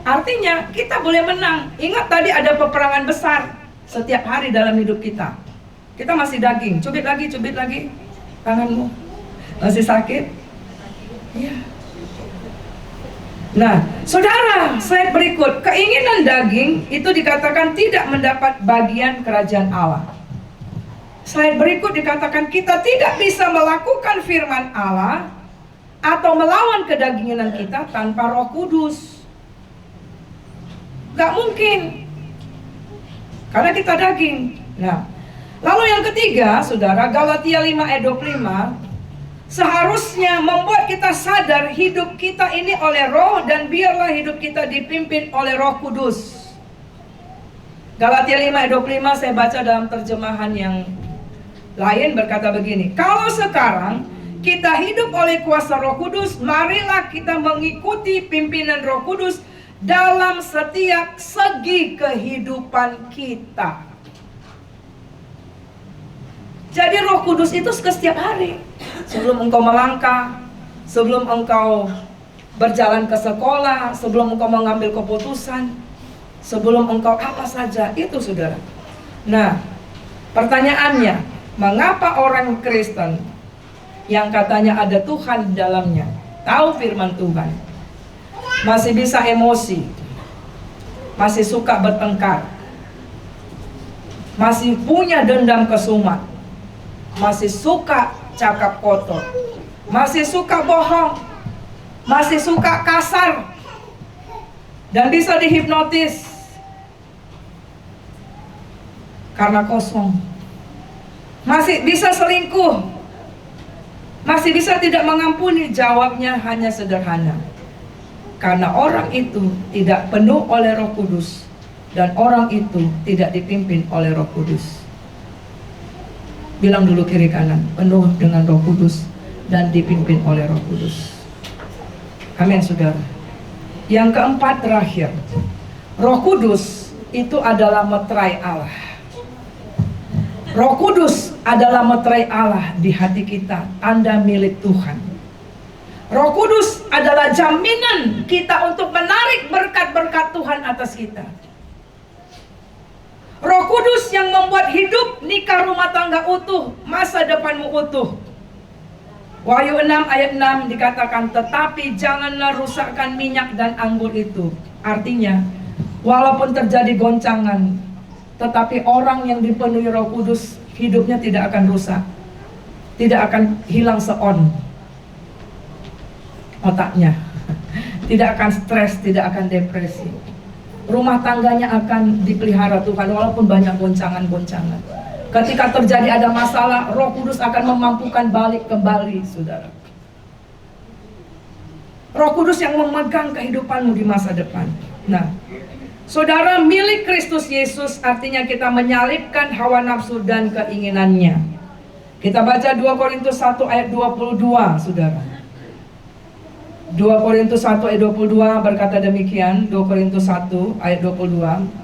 Artinya kita boleh menang. Ingat tadi ada peperangan besar setiap hari dalam hidup kita. Kita masih daging, cubit lagi tanganmu, masih sakit. Iya. Nah, saudara, slide berikut. Keinginan daging itu dikatakan tidak mendapat bagian kerajaan Allah. Slide berikut dikatakan kita tidak bisa melakukan firman Allah atau melawan kedagingan kita tanpa Roh Kudus. Gak mungkin, karena kita daging. Nah, lalu yang ketiga, saudara, Galatia 5 ayat 25, seharusnya membuat kita sadar hidup kita ini oleh Roh, dan biarlah hidup kita dipimpin oleh Roh Kudus. Galatia 5 ayat 25 saya baca dalam terjemahan yang lain, berkata begini, kalau sekarang kita hidup oleh kuasa Roh Kudus, marilah kita mengikuti pimpinan Roh Kudus dalam setiap segi kehidupan kita. Jadi Roh Kudus itu setiap hari. Sebelum engkau melangkah, sebelum engkau berjalan ke sekolah, sebelum engkau mengambil keputusan, sebelum engkau apa saja, itu saudara. Nah, pertanyaannya, mengapa orang Kristen yang katanya ada Tuhan di dalamnya, tahu firman Tuhan, masih bisa emosi, masih suka bertengkar, masih punya dendam kesumat, masih suka cakap kotor, masih suka bohong, masih suka kasar, dan bisa dihipnotis karena kosong, masih bisa selingkuh, masih bisa tidak mengampuni. Jawabnya hanya sederhana, karena orang itu tidak penuh oleh Roh Kudus, dan orang itu tidak dipimpin oleh Roh Kudus. Bilang dulu kiri kanan, penuh dengan Roh Kudus dan dipimpin oleh Roh Kudus. Amin saudara. Yang keempat terakhir, Roh Kudus itu adalah meterai Allah. Roh Kudus adalah meterai Allah di hati kita. Anda milik Tuhan. Roh Kudus adalah jaminan kita untuk menarik berkat-berkat Tuhan atas kita. Roh Kudus yang membuat hidup, nikah, rumah tangga utuh, masa depanmu utuh. Wahyu 6 ayat 6 dikatakan, tetapi janganlah rusakkan minyak dan anggur itu. Artinya, walaupun terjadi goncangan, tetapi orang yang dipenuhi Roh Kudus, hidupnya tidak akan rusak, tidak akan hilang seon otaknya, tidak akan stres, tidak akan depresi. Rumah tangganya akan dipelihara Tuhan walaupun banyak goncangan-goncangan. Ketika terjadi ada masalah, Roh Kudus akan memampukan balik kembali, saudara. Roh Kudus yang memegang kehidupanmu di masa depan. Nah, saudara, milik Kristus Yesus artinya kita menyalibkan hawa nafsu dan keinginannya. Kita baca 2 Korintus 1 ayat 22, saudara. 2 Korintus 1 ayat 22 berkata demikian. 2 Korintus 1 ayat 22.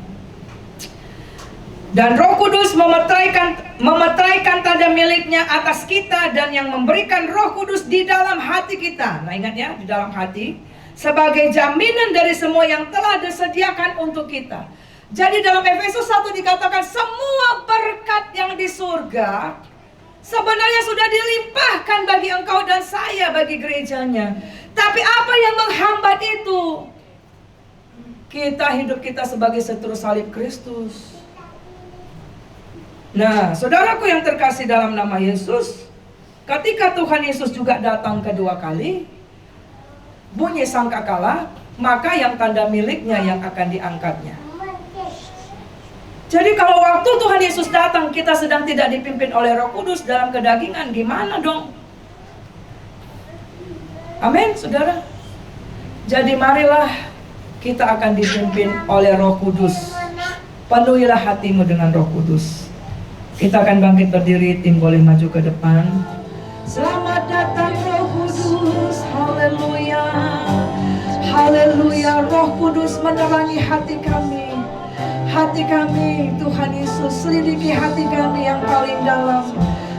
Dan Roh Kudus memeteraikan tanda miliknya atas kita, dan yang memberikan Roh Kudus di dalam hati kita. Nah, ingat ya, di dalam hati, sebagai jaminan dari semua yang telah disediakan untuk kita. Jadi dalam Efesus 1 dikatakan semua berkat yang di surga sebenarnya sudah dilimpahkan bagi engkau dan saya, bagi gerejanya. Tapi apa yang menghambat itu? Hidup kita sebagai seteru salib Kristus. Nah, saudaraku yang terkasih dalam nama Yesus, ketika Tuhan Yesus juga datang kedua kali, bunyi sangkakala, maka yang tanda miliknya yang akan diangkatnya. Jadi kalau waktu Tuhan Yesus datang, kita sedang tidak dipimpin oleh Roh Kudus dalam kedagingan, gimana dong? Amin, saudara. Jadi marilah kita akan dipimpin oleh Roh Kudus. Penuhilah hatimu dengan Roh Kudus. Kita akan bangkit berdiri, tim boleh maju ke depan. Selamat datang Roh Kudus, haleluya. Haleluya, Roh Kudus menerangi hati kami. Hati kami, Tuhan Yesus, selidiki hati kami yang paling dalam.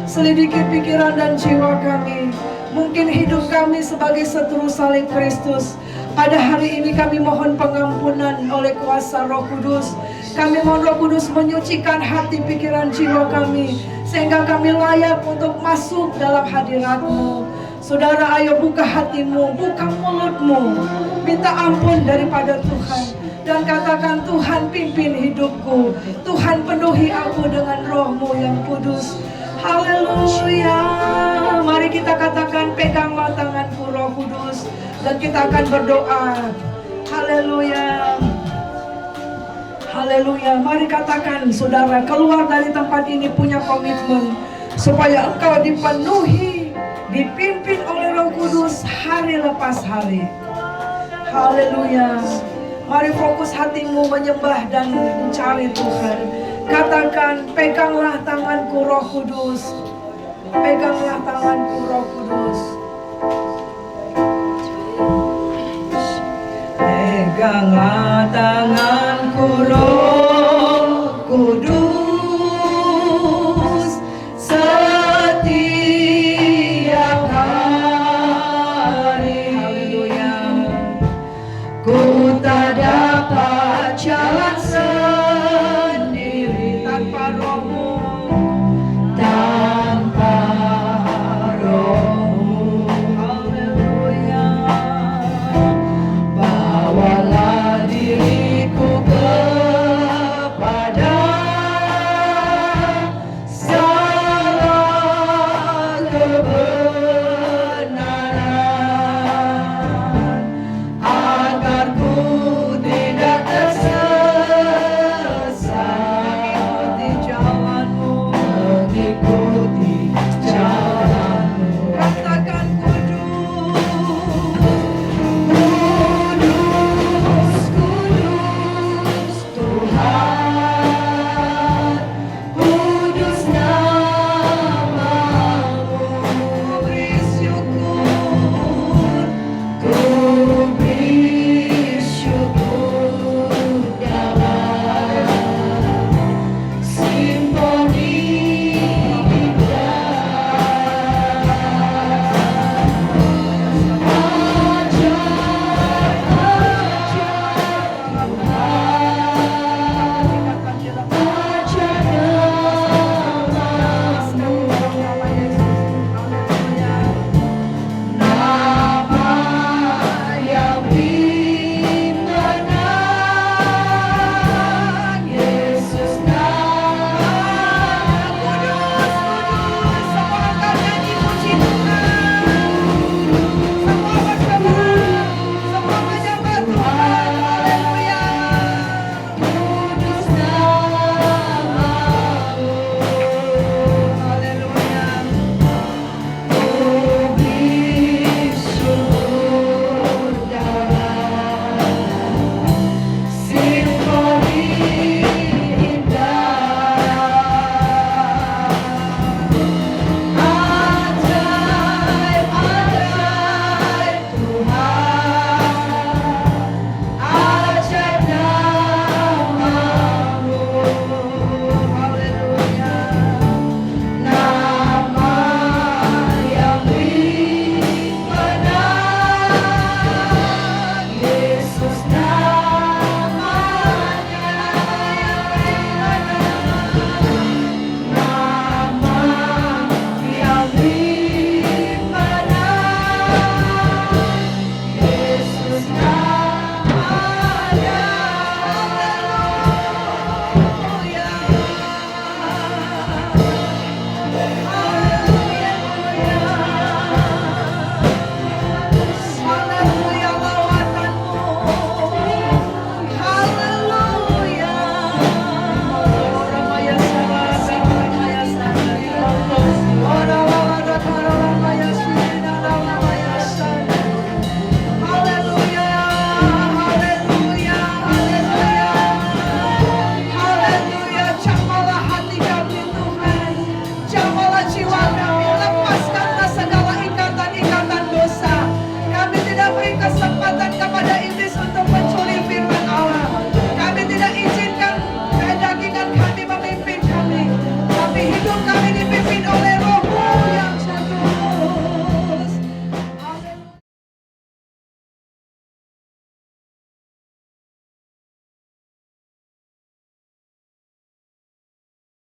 Selidiki pikiran dan jiwa kami. Mungkin hidup kami sebagai seteru salib Kristus. Pada hari ini kami mohon pengampunan oleh kuasa Roh Kudus. Kami mohon Roh Kudus menyucikan hati, pikiran, jiwa kami, sehingga kami layak untuk masuk dalam hadirat-Mu. Saudara, ayo buka hatimu, buka mulutmu, minta ampun daripada Tuhan, dan katakan, Tuhan pimpin hidupku, Tuhan penuhi aku dengan Roh-Mu yang kudus. Haleluya. Mari kita katakan, peganglah tanganku Roh Kudus, dan kita akan berdoa. Haleluya. Haleluya. Mari katakan, saudara, keluar dari tempat ini punya komitmen supaya engkau dipenuhi, dipimpin oleh Roh Kudus hari lepas hari. Haleluya. Mari fokus hatimu menyembah dan mencari Tuhan. Katakan, peganglah tanganku Roh Kudus. Peganglah tanganku Roh Kudus. Peganglah tanganku Roh Kudus setiap hari. Haleluya. Ku tak dapat jalan sendiri tanpa Roh-Mu. Tanpa Roh-Mu. Haleluya. Bawalah diriku kepada segala kebenaran, agar ku tidak tersesat. Mengikuti jalan-Mu, mengikuti jalan-Mu. Katakan, kudus, kudus, kudus Tuhan.